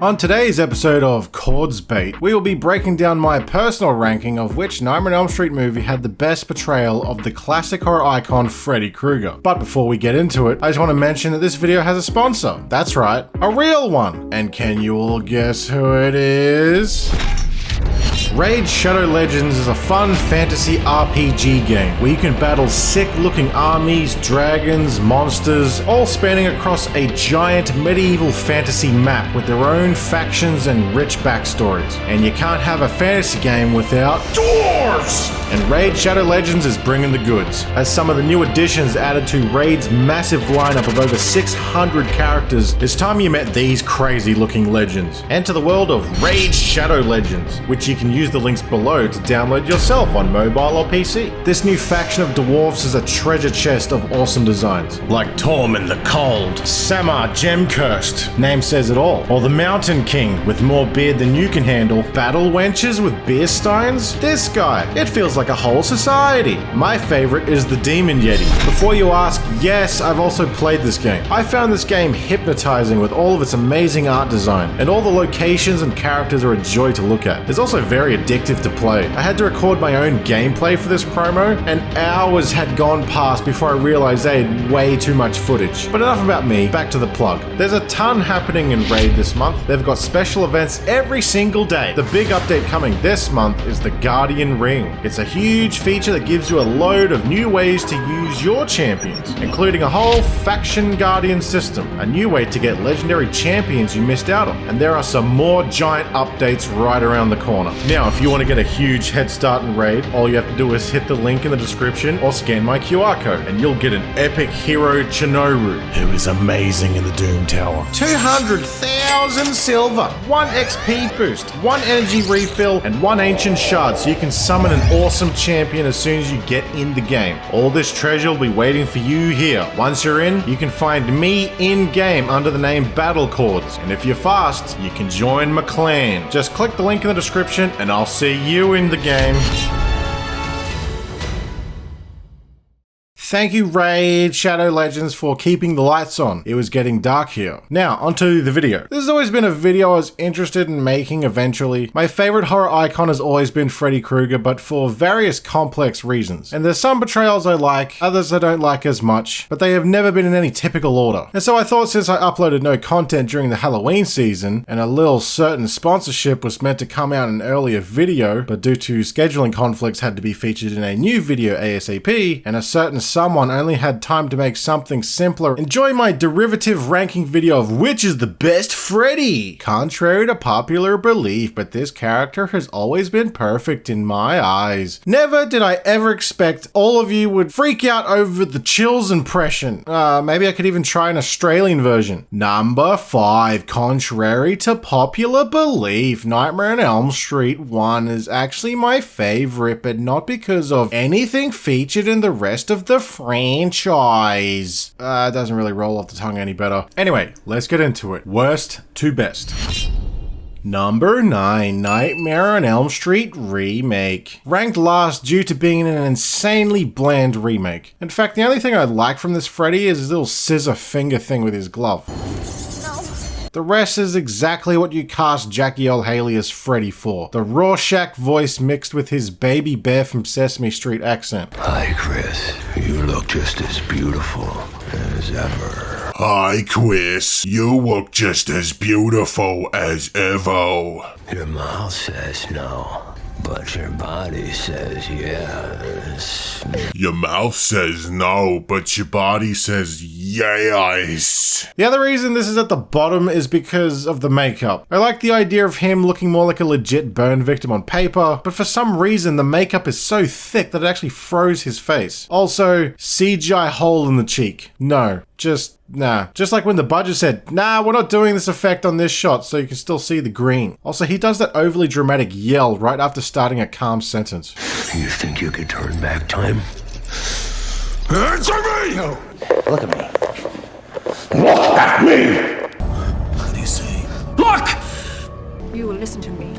On today's episode of Chords Bait, we will be breaking down my personal ranking of which Nightmare on Elm Street movie had the best portrayal of the classic horror icon Freddy Krueger. But before we get into it, I just want to mention that this video has a sponsor. That's right, a real one. And can you all guess who it is? Raid Shadow Legends is a fun fantasy RPG game where you can battle sick-looking armies, dragons, monsters, all spanning across a giant medieval fantasy map with their own factions and rich backstories. And you can't have a fantasy game without dwarves! And Raid Shadow Legends is bringing the goods, as some of the new additions added to Raid's massive lineup of over 600 characters. It's time you met these crazy-looking legends. Enter the world of Raid Shadow Legends, which you can use the links below to download yourself on mobile or PC. This new faction of dwarves is a treasure chest of awesome designs, like Tormund the Cold, Samar Gemcursed, name says it all, or the Mountain King with more beard than you can handle, battle wenches with beer steins, this guy, it feels like a whole society. My favorite is the Demon Yeti. Before you ask, yes, I've also played this game. I found this game hypnotizing with all of its amazing art design, and all the locations and characters are a joy to look at. It's also very addictive to play. I had to record my own gameplay for this promo, and hours had gone past before I realized they had way too much footage. But enough about me, back to the plug. There's a ton happening in Raid this month. They've got special events every single day. The big update coming this month is the Guardian Ring. It's a huge feature that gives you a load of new ways to use your champions, including a whole faction guardian system, a new way to get legendary champions you missed out on, and there are some more giant updates right around the corner. Now, if you want to get a huge head start in Raid, all you have to do is hit the link in the description or scan my QR code, and you'll get an epic hero Chinoru, who is amazing in the Doom Tower. 200,000 silver, 1 XP boost, 1 energy refill, and 1 ancient shard, so you can summon an awesome champion as soon as you get in the game. All this treasure will be waiting for you here. Once you're in, you can find me in-game under the name Battle Chords, and if you're fast, you can join my clan. Just click the link in the description, and I'll see you in the game. Thank you, Raid Shadow Legends, for keeping the lights on. It was getting dark here. Now, onto the video. This has always been a video I was interested in making eventually. My favorite horror icon has always been Freddy Krueger, but for various complex reasons. And there's some portrayals I like, others I don't like as much, but they have never been in any typical order. And so I thought, since I uploaded no content during the Halloween season, and a little certain sponsorship was meant to come out in an earlier video, but due to scheduling conflicts had to be featured in a new video ASAP, and a certain someone only had time to make something simpler, enjoy my derivative ranking video of which is the best Freddy. Contrary to popular belief, but this character has always been perfect in my eyes. Never did I ever expect all of you would freak out over the Chills impression. Maybe I could even try an Australian version. Number 5, contrary to popular belief, Nightmare on Elm Street 1 is actually my favorite, but not because of anything featured in the rest of the franchise. It doesn't really roll off the tongue any better. Anyway, let's get into it. Worst to best. Number 9, Nightmare on Elm Street Remake. Ranked last due to being an insanely bland remake. In fact, the only thing I like from this Freddy is his little scissor finger thing with his glove. The rest is exactly what you cast Jackie Earle Haley as Freddy for. The Rorschach voice mixed with his baby bear from Sesame Street accent. Hi, Chris. You look just as beautiful as ever. Hi, Chris. You look just as beautiful as ever. Your mouth says no, but your body says yes. Your mouth says no, but your body says yes. The other reason this is at the bottom is because of the makeup. I like the idea of him looking more like a legit burn victim on paper, but for some reason the makeup is so thick that it actually froze his face. Also, CGI hole in the cheek. No, nah. Just like when the budget said, nah, we're not doing this effect on this shot so you can still see the green. Also, he does that overly dramatic yell right after starting a calm sentence. You think you could turn back time? Answer me! No. Look at me. Look at me! What do you say? Look! You will listen to me.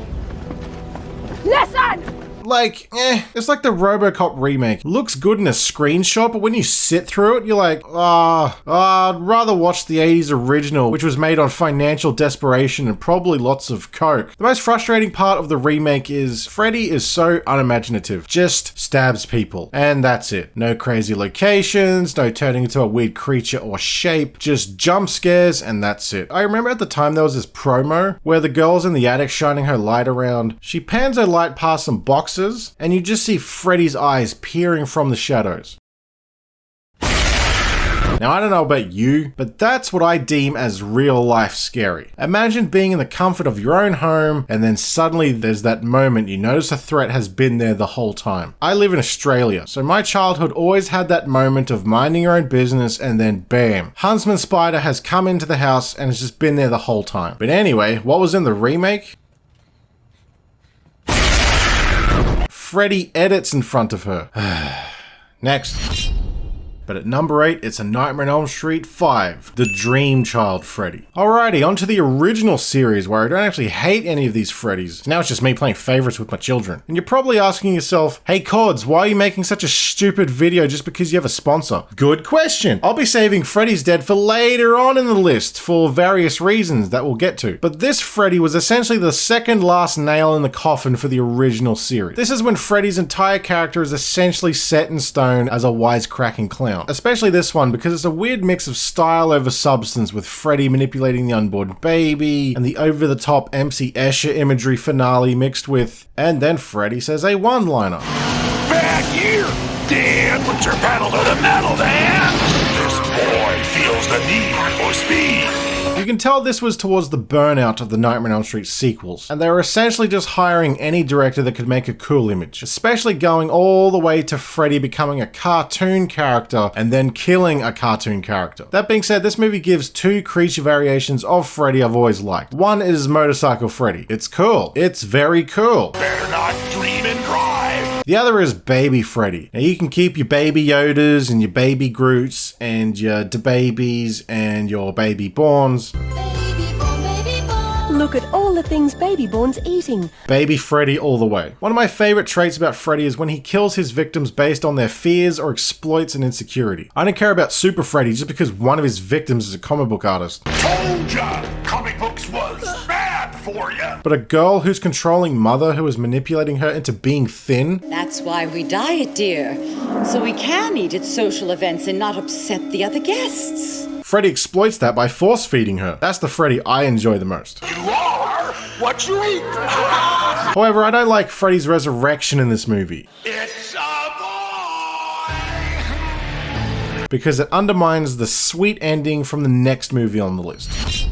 Listen! like, it's like the RoboCop remake. Looks good in a screenshot, but when you sit through it, you're like, I'd rather watch the 80s original, which was made on financial desperation and probably lots of coke. The most frustrating part of the remake is Freddy is so unimaginative. Just stabs people, and that's it. No crazy locations, no turning into a weird creature or shape, just jump scares, and that's it. I remember at the time there was this promo where the girl's in the attic shining her light around. She pans her light past some boxes, and you just see Freddy's eyes peering from the shadows. Now, I don't know about you, but that's what I deem as real life scary. Imagine being in the comfort of your own home, and then suddenly there's that moment you notice a threat has been there the whole time. I live in Australia, so my childhood always had that moment of minding your own business, and then bam, Huntsman Spider has come into the house and has just been there the whole time. But anyway, what was in the remake? Freddy edits in front of her. Next. But at number 8, it's A Nightmare on Elm Street 5, The Dream Child Freddy. Alrighty, onto the original series where I don't actually hate any of these Freddys. Now it's just me playing favorites with my children. And you're probably asking yourself, hey Cords, why are you making such a stupid video just because you have a sponsor? Good question. I'll be saving Freddy's Dead for later on in the list for various reasons that we'll get to. But this Freddy was essentially the second last nail in the coffin for the original series. This is when Freddy's entire character is essentially set in stone as a wisecracking clown. Especially this one, because it's a weird mix of style over substance, with Freddy manipulating the unborn baby and the over-the-top MC Escher imagery finale mixed with, and then Freddy says a one-liner. Back here! Dan, put your pedal to the metal, Dan! This boy feels the need for speed. You can tell this was towards the burnout of the Nightmare on Elm Street sequels, and they were essentially just hiring any director that could make a cool image, especially going all the way to Freddy becoming a cartoon character and then killing a cartoon character. That being said, this movie gives two creature variations of Freddy I've always liked. One is Motorcycle Freddy. It's cool. It's very cool. Better not dream and drive. The other is Baby Freddy. Now you can keep your Baby Yodas and your Baby Groots and your DeBabies and your Baby Borns. Look at all the things Baby Born's eating. Baby Freddy all the way. One of my favorite traits about Freddy is when he kills his victims based on their fears or exploits and insecurity. I don't care about Super Freddy just because one of his victims is a comic book artist. Told ya! Comic books was bad for ya! But a girl whose controlling mother who is manipulating her into being thin? That's why we diet, dear. So we can eat at social events and not upset the other guests. Freddy exploits that by force-feeding her. That's the Freddy I enjoy the most. You are what you eat! However, I don't like Freddy's resurrection in this movie, It's a boy! because it undermines the sweet ending from the next movie on the list.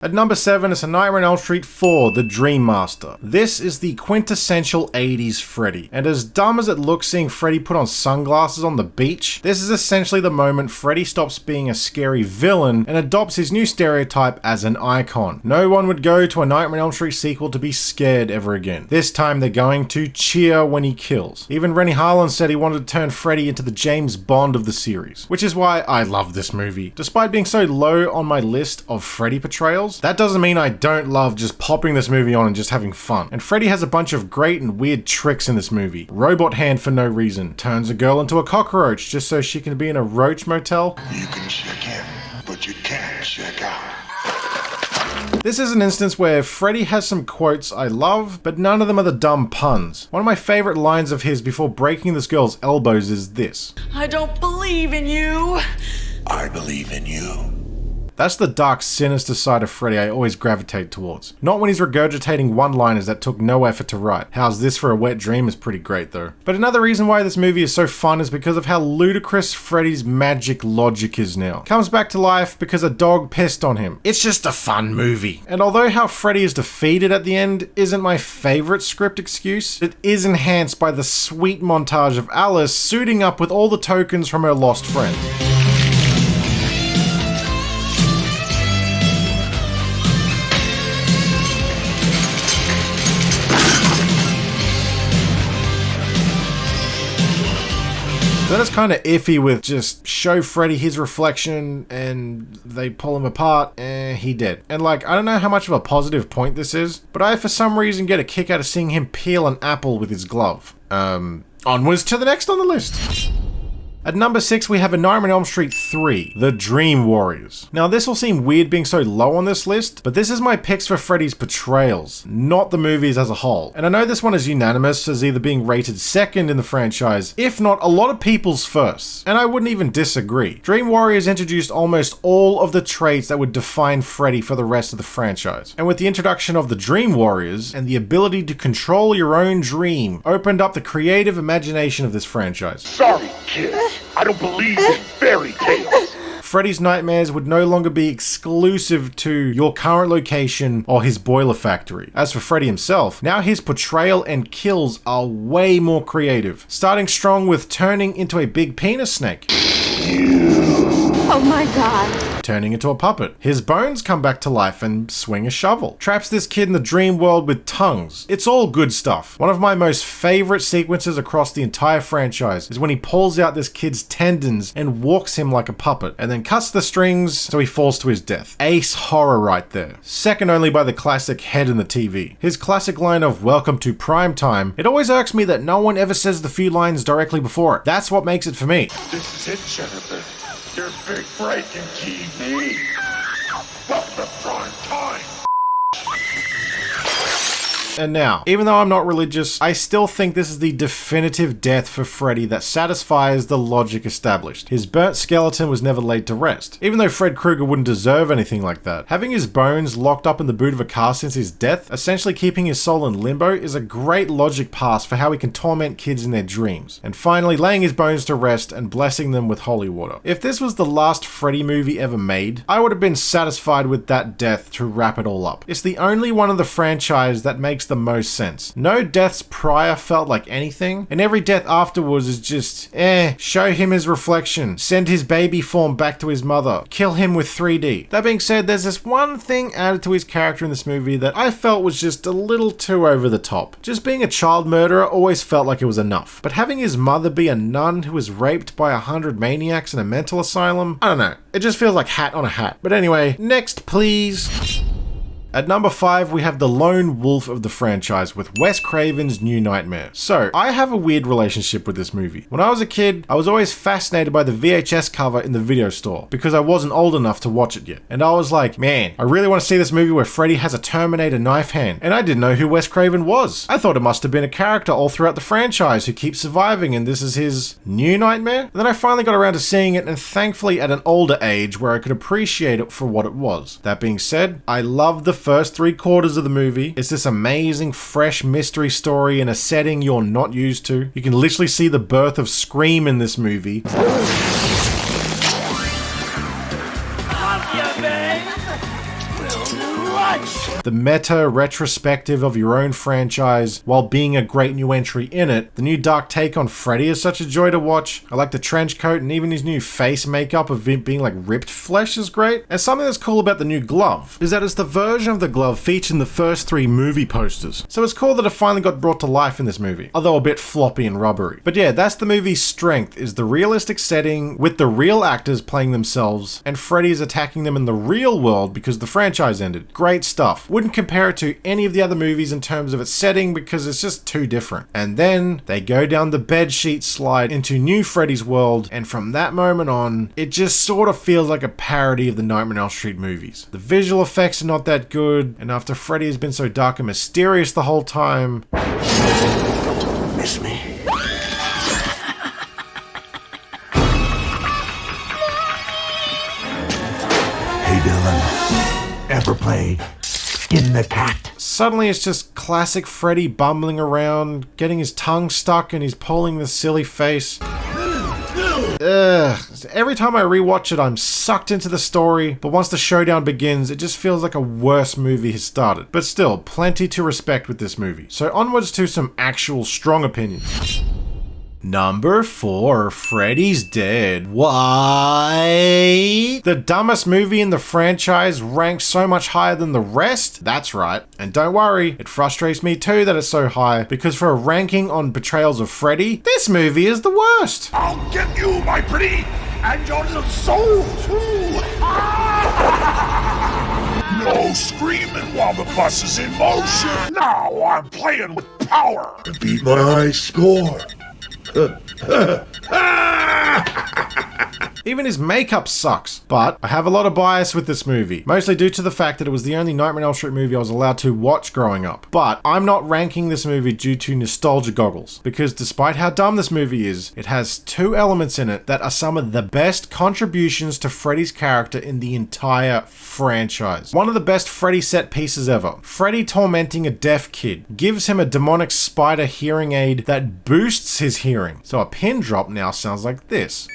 At number 7 is A Nightmare on Elm Street 4, The Dream Master. This is the quintessential 80s Freddy, and as dumb as it looks seeing Freddy put on sunglasses on the beach, this is essentially the moment Freddy stops being a scary villain and adopts his new stereotype as an icon. No one would go to a Nightmare on Elm Street sequel to be scared ever again. This time they're going to cheer when he kills. Even Rennie Harlan said he wanted to turn Freddy into the James Bond of the series, which is why I love this movie. Despite being so low on my list of Freddy portrayals, that doesn't mean I don't love just popping this movie on and just having fun. And Freddy has a bunch of great and weird tricks in this movie. Robot hand for no reason. Turns a girl into a cockroach just so she can be in a roach motel. You can check in, but you can't check out. This is an instance where Freddy has some quotes I love, but none of them are the dumb puns. One of my favorite lines of his before breaking this girl's elbows is this. I don't believe in you. I believe in you. That's the dark, sinister side of Freddy I always gravitate towards. Not when he's regurgitating one-liners that took no effort to write. How's this for a wet dream is pretty great though. But another reason why this movie is so fun is because of how ludicrous Freddy's magic logic is now. Comes back to life because a dog pissed on him. It's just a fun movie. And although how Freddy is defeated at the end isn't my favorite script excuse, it is enhanced by the sweet montage of Alice suiting up with all the tokens from her lost friends. Then it's kind of iffy with just show Freddy his reflection and they pull him apart and he dead. And like, I don't know how much of a positive point this is, but I for some reason get a kick out of seeing him peel an apple with his glove. Onwards to the next on the list. At number 6, we have A Nightmare on Elm Street 3, The Dream Warriors. Now, this will seem weird being so low on this list, but this is my picks for Freddy's portrayals, not the movies as a whole. And I know this one is unanimous as either being rated second in the franchise, if not a lot of people's first, and I wouldn't even disagree. Dream Warriors introduced almost all of the traits that would define Freddy for the rest of the franchise. And with the introduction of the Dream Warriors and the ability to control your own dream, opened up the creative imagination of this franchise. Sorry, kids. I don't believe in fairy tales. Freddy's nightmares would no longer be exclusive to your current location or his boiler factory. As for Freddy himself, now his portrayal and kills are way more creative, starting strong with turning into a big penis snake. Oh my god. Turning into a puppet. His bones come back to life and swing a shovel. Traps this kid in the dream world with tongues. It's all good stuff. One of my most favorite sequences across the entire franchise is when he pulls out this kid's tendons and walks him like a puppet, and then cuts the strings so he falls to his death. Ace horror right there. Second only by the classic head in the TV. His classic line of "Welcome to Prime Time." It always irks me that no one ever says the few lines directly before it. That's what makes it for me. This is it, Jennifer. Your big break in TV. Welcome to prime time. And now, even though I'm not religious, I still think this is the definitive death for Freddy that satisfies the logic established. His burnt skeleton was never laid to rest. Even though Fred Krueger wouldn't deserve anything like that, having his bones locked up in the boot of a car since his death, essentially keeping his soul in limbo, is a great logic pass for how he can torment kids in their dreams. And finally, laying his bones to rest and blessing them with holy water. If this was the last Freddy movie ever made, I would have been satisfied with that death to wrap it all up. It's the only one of the franchise that makes the most sense. No deaths prior felt like anything, and every death afterwards is just, show him his reflection, send his baby form back to his mother, kill him with 3D. That being said, there's this one thing added to his character in this movie that I felt was just a little too over the top. Just being a child murderer always felt like it was enough, but having his mother be a nun who was raped by 100 maniacs in a mental asylum, I don't know, it just feels like hat on a hat. But anyway, next please. At number 5, we have the lone wolf of the franchise with Wes Craven's New Nightmare. So, I have a weird relationship with this movie. When I was a kid, I was always fascinated by the VHS cover in the video store because I wasn't old enough to watch it yet. And I was like, man, I really want to see this movie where Freddy has a Terminator knife hand. And I didn't know who Wes Craven was. I thought it must have been a character all throughout the franchise who keeps surviving and this is his new nightmare. And then I finally got around to seeing it, and thankfully at an older age where I could appreciate it for what it was. That being said, I love the first 3/4 of the movie. It's this amazing, fresh mystery story in a setting you're not used to. You can literally see the birth of Scream in this movie. The meta retrospective of your own franchise while being a great new entry in it. The new dark take on Freddy is such a joy to watch. I like the trench coat, and even his new face makeup of it being like ripped flesh is great. And something that's cool about the new glove is that it's the version of the glove featured in the first 3 movie posters. So it's cool that it finally got brought to life in this movie, although a bit floppy and rubbery. But yeah, that's the movie's strength, is the realistic setting with the real actors playing themselves, and Freddy's attacking them in the real world because the franchise ended. Great stuff. Wouldn't compare it to any of the other movies in terms of its setting because it's just too different. And then they go down the bedsheet slide into new Freddy's world, and from that moment on, it just sort of feels like a parody of the Nightmare on Elm Street movies. The visual effects are not that good, and after Freddy has been so dark and mysterious the whole time... Miss me? Hey Dylan, ever play Skin the Cat? Suddenly it's just classic Freddy bumbling around, getting his tongue stuck and he's pulling this silly face. Ugh. Every time I rewatch it, I'm sucked into the story, but once the showdown begins, it just feels like a worse movie has started. But still, plenty to respect with this movie. So onwards to some actual strong opinions. Number 4, Freddy's Dead. What? The dumbest movie in the franchise ranks so much higher than the rest? That's right. And don't worry, it frustrates me too that it's so high, because for a ranking on portrayals of Freddy, this movie is the worst. I'll get you, my pretty, and your little soul too. No screaming while the bus is in motion. Now I'm playing with power. To beat my high score. Even his makeup sucks, but I have a lot of bias with this movie, mostly due to the fact that it was the only Nightmare on Elm Street movie I was allowed to watch growing up. But I'm not ranking this movie due to nostalgia goggles, because despite how dumb this movie is, it has 2 elements in it that are some of the best contributions to Freddy's character in the entire franchise. One of the best Freddy set pieces ever. Freddy tormenting a deaf kid gives him a demonic spider hearing aid that boosts his hearing. So a pin drop now sounds like this.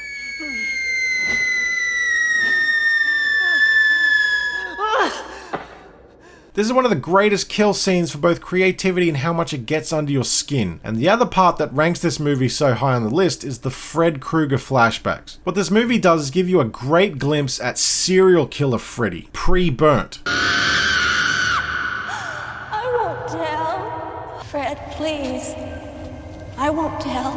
This is one of the greatest kill scenes for both creativity and how much it gets under your skin. And the other part that ranks this movie so high on the list is the Fred Krueger flashbacks. What this movie does is give you a great glimpse at serial killer Freddy, pre-burnt. I won't tell. Fred, please. I won't tell.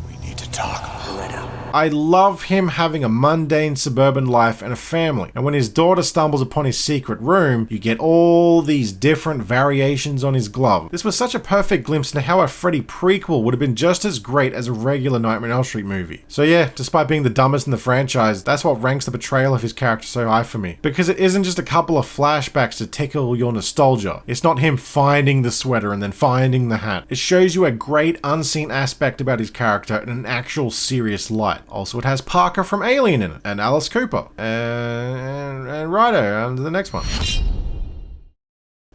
We need to talk, Loretta. I love him having a mundane suburban life and a family. And when his daughter stumbles upon his secret room, you get all these different variations on his glove. This was such a perfect glimpse into how a Freddy prequel would have been just as great as a regular Nightmare on Elm Street movie. So yeah, despite being the dumbest in the franchise, that's what ranks the portrayal of his character so high for me. Because it isn't just a couple of flashbacks to tickle your nostalgia. It's not him finding the sweater and then finding the hat. It shows you a great unseen aspect about his character in an actual serious light. Also, it has Parker from Alien in it, and Alice Cooper, and Ryder, and the next one.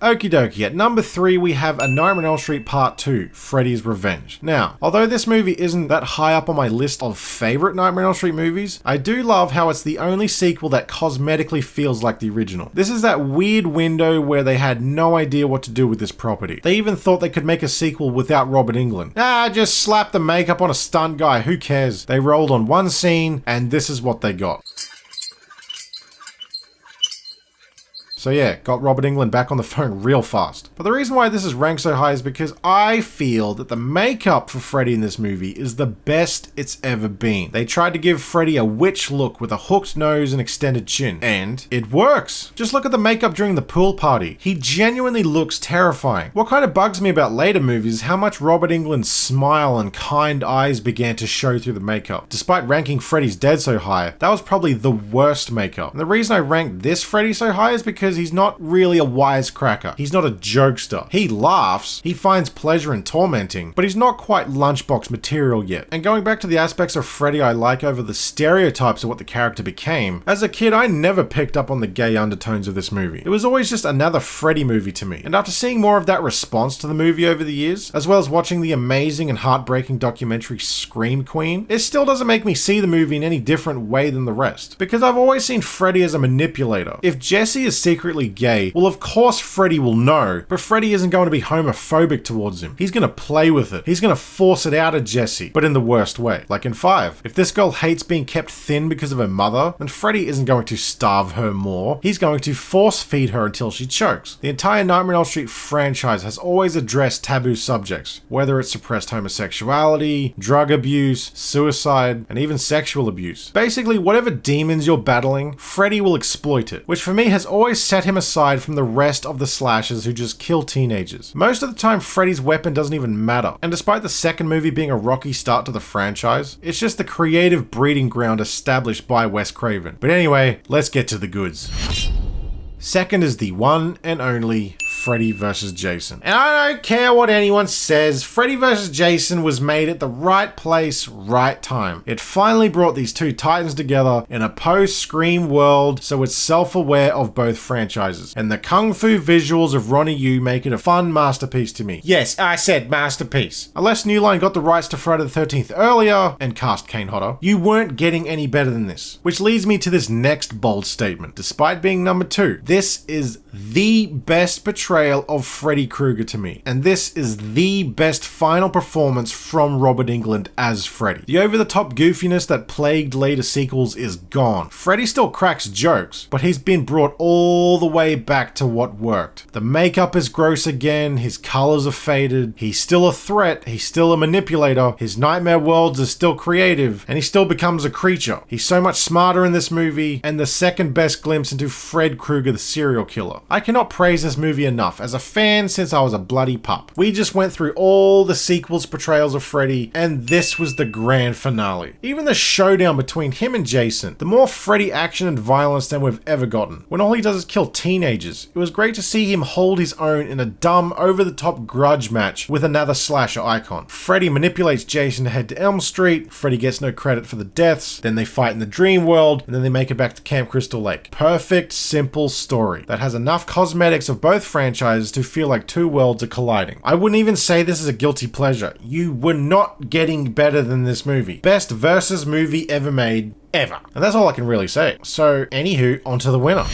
Okie dokie, at number 3 we have A Nightmare on Elm Street Part 2, Freddy's Revenge. Now, although this movie isn't that high up on my list of favourite Nightmare on Elm Street movies, I do love how it's the only sequel that cosmetically feels like the original. This is that weird window where they had no idea what to do with this property. They even thought they could make a sequel without Robert Englund. Just slap the makeup on a stunt guy, who cares? They rolled on one scene, and this is what they got. So yeah, got Robert Englund back on the phone real fast. But the reason why this is ranked so high is because I feel that the makeup for Freddy in this movie is the best it's ever been. They tried to give Freddy a witch look with a hooked nose and extended chin, and it works. Just look at the makeup during the pool party. He genuinely looks terrifying. What kind of bugs me about later movies is how much Robert Englund's smile and kind eyes began to show through the makeup. Despite ranking Freddy's Dead so high, that was probably the worst makeup. And the reason I ranked this Freddy so high is because he's not really a wisecracker. He's not a jokester. He laughs, he finds pleasure in tormenting, but he's not quite lunchbox material yet. And going back to the aspects of Freddy I like over the stereotypes of what the character became, as a kid I never picked up on the gay undertones of this movie. It was always just another Freddy movie to me. And after seeing more of that response to the movie over the years, as well as watching the amazing and heartbreaking documentary Scream Queen, it still doesn't make me see the movie in any different way than the rest. Because I've always seen Freddy as a manipulator. If Jesse is secretly gay, well of course Freddy will know, but Freddy isn't going to be homophobic towards him. He's going to play with it. He's going to force it out of Jesse, but in the worst way. Like in 5. If this girl hates being kept thin because of her mother, then Freddy isn't going to starve her more. He's going to force feed her until she chokes. The entire Nightmare on Elm Street franchise has always addressed taboo subjects, whether it's suppressed homosexuality, drug abuse, suicide, and even sexual abuse. Basically, whatever demons you're battling, Freddy will exploit it, which for me has always set him aside from the rest of the slashers who just kill teenagers. Most of the time, Freddy's weapon doesn't even matter, and despite the second movie being a rocky start to the franchise, it's just the creative breeding ground established by Wes Craven. But anyway, let's get to the goods. Second is the one and only Freddy vs. Jason. And I don't care what anyone says, Freddy vs. Jason was made at the right place, right time. It finally brought these two titans together in a post-Scream world, so it's self-aware of both franchises. And the kung fu visuals of Ronnie Yu make it a fun masterpiece to me. Yes, I said masterpiece. Unless New Line got the rights to Friday the 13th earlier and cast Kane Hodder, you weren't getting any better than this. Which leads me to this next bold statement. Despite being number 2, this is the best portrayal portrayal of Freddy Krueger to me, and this is the best final performance from Robert Englund as Freddy. The over-the-top goofiness that plagued later sequels is gone. Freddy still cracks jokes, but he's been brought all the way back to what worked. The makeup is gross again, his colors are faded, he's still a threat, he's still a manipulator, his nightmare worlds are still creative, and he still becomes a creature. He's so much smarter in this movie, and the second best glimpse into Fred Krueger the serial killer. I cannot praise this movie enough as a fan since I was a bloody pup. We just went through all the sequels' portrayals of Freddy, and this was the grand finale. Even the showdown between him and Jason, the more Freddy action and violence than we've ever gotten, when all he does is kill teenagers. It was great to see him hold his own in a dumb, over-the-top grudge match with another slasher icon. Freddy manipulates Jason to head to Elm Street, Freddy gets no credit for the deaths, then they fight in the dream world, and then they make it back to Camp Crystal Lake. Perfect, simple story that has enough cosmetics of both franchises to feel like two worlds are colliding. I wouldn't even say this is a guilty pleasure. You were not getting better than this movie. Best versus movie ever made, ever. And that's all I can really say. So, anywho, onto the winner.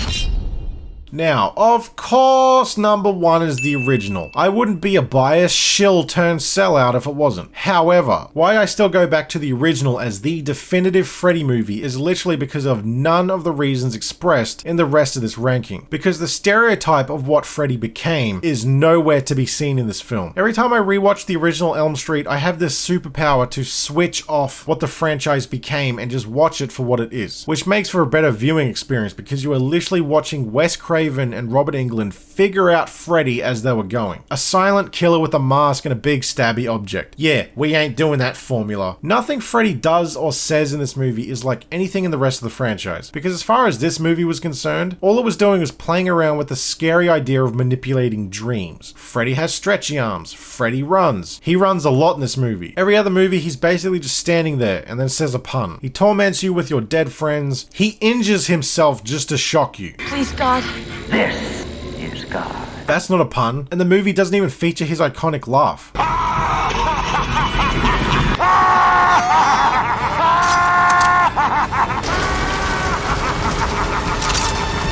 Now, of course, number one is the original. I wouldn't be a biased shill turned sellout if it wasn't. However, why I still go back to the original as the definitive Freddy movie is literally because of none of the reasons expressed in the rest of this ranking. Because the stereotype of what Freddy became is nowhere to be seen in this film. Every time I rewatch the original Elm Street, I have this superpower to switch off what the franchise became and just watch it for what it is. Which makes for a better viewing experience because you are literally watching Wes Craven and Robert Englund figure out Freddy as they were going. A silent killer with a mask and a big stabby object. Yeah, we ain't doing that formula. Nothing Freddy does or says in this movie is like anything in the rest of the franchise. Because as far as this movie was concerned, all it was doing was playing around with the scary idea of manipulating dreams. Freddy has stretchy arms. Freddy runs. He runs a lot in this movie. Every other movie, he's basically just standing there and then says a pun. He torments you with your dead friends. He injures himself just to shock you. Please, God. This is God. That's not a pun, and the movie doesn't even feature his iconic laugh.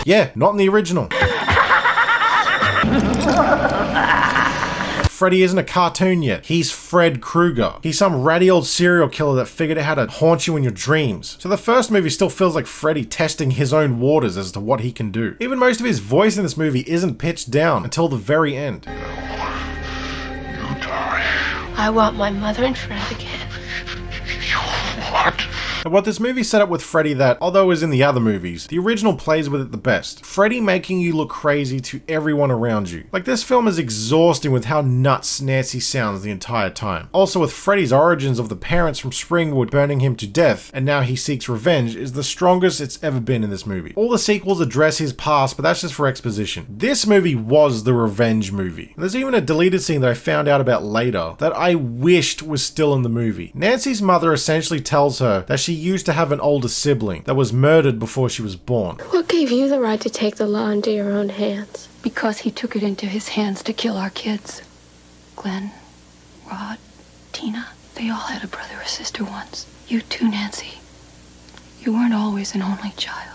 Yeah, not in the original. Freddy isn't a cartoon yet. He's Fred Krueger. He's some ratty old serial killer that figured out how to haunt you in your dreams. So the first movie still feels like Freddy testing his own waters as to what he can do. Even most of his voice in this movie isn't pitched down until the very end. I want my mother and Fred again. What? And what this movie set up with Freddy that, although it was in the other movies, the original plays with it the best. Freddy making you look crazy to everyone around you. Like, this film is exhausting with how nuts Nancy sounds the entire time. Also, with Freddy's origins of the parents from Springwood burning him to death, and now he seeks revenge, is the strongest it's ever been in this movie. All the sequels address his past, but that's just for exposition. This movie was the revenge movie. And there's even a deleted scene that I found out about later that I wished was still in the movie. Nancy's mother essentially tells her that she used to have an older sibling that was murdered before she was born. What gave you the right to take the law into your own hands? Because he took it into his hands to kill our kids. Glenn, Rod, Tina, they all had a brother or sister once. You too, Nancy. You weren't always an only child.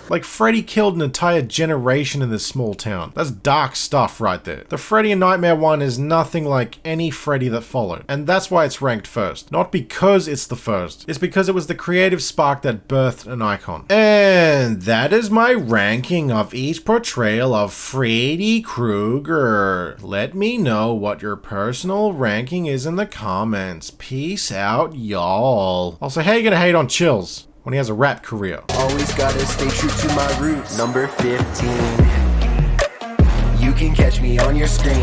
Like, Freddy killed an entire generation in this small town. That's dark stuff right there. The Freddy in Nightmare 1 is nothing like any Freddy that followed. And that's why it's ranked first. Not because it's the first. It's because it was the creative spark that birthed an icon. And that is my ranking of each portrayal of Freddy Krueger. Let me know what your personal ranking is in the comments. Peace out, y'all. Also, how you gonna hate on Chills when he has a rap career? Always gotta stay true to my roots. Number 15. You can catch me on your screen.